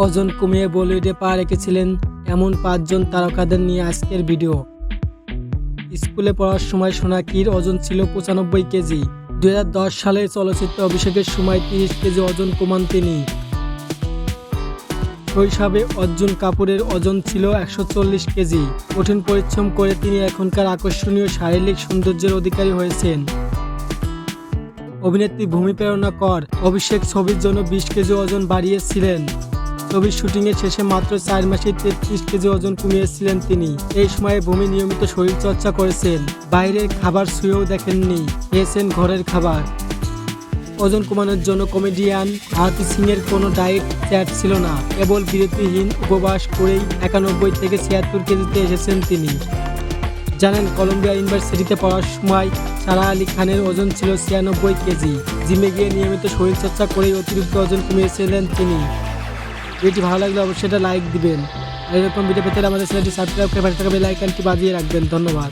ওজন কমিয়ে বলিউডে পা রেখেছিলেন এমন 5 জন তারকাদের নিয়ে আজকের ভিডিও। স্কুলে পড়ার সময় সোনাক্ষীর ওজন ছিল 95 কেজি। 2010 সালে চলচ্চিত্রে অভিষেকের সময় 30 কেজি ওজন কমান তিনি। শৈশবে অর্জুন কাপুরের ওজন ছিল 140 কেজি। কঠিন পরিশ্রম করে তিনি এখনকার আকর্ষণীয় শারীরিক সৌন্দর্যের অধিকারী হয়েছেন। অভিনেত্রী ভূমি প্রেরণা কর অভিষেক ছবির জন্য 20 কেজি ওজন বাড়িয়েছিলেন। ছবির শুটিংয়ের শেষে মাত্র 4 মাসে 33 কেজি ওজন কমিয়েছিলেন তিনি। এই সময়ে ভূমি নিয়মিত শরীরচর্চা করেছেন, বাইরের খাবার ছুঁয়েও দেখেননি, খেয়েছেন ঘরের খাবার। ওজন কমানোর জন্য কমেডিয়ান আরতি সিংয়ের কোনো ডায়েট চার্ট ছিল না, কেবল বিরতিহীন উপবাস করেই 91 থেকে 76 কেজিতে এসেছেন তিনি। জানেন, কলম্বিয়া ইউনিভার্সিটিতে পড়ার সময় সারা আলী খানের ওজন ছিল 96 কেজি। জিমে গিয়ে নিয়মিত শরীরচর্চা করেই অতিরিক্ত ওজন কমিয়েছিলেন তিনি। ভিডিওটি ভালো লাগলে অবশ্যই এটা লাইক দিবেন। আর এরকম ভিডিও পেতে আমাদের চ্যানেলটি সাবস্ক্রাইব করে পাশে থাকা বেল আইকনটি বাজিয়ে রাখবেন। ধন্যবাদ।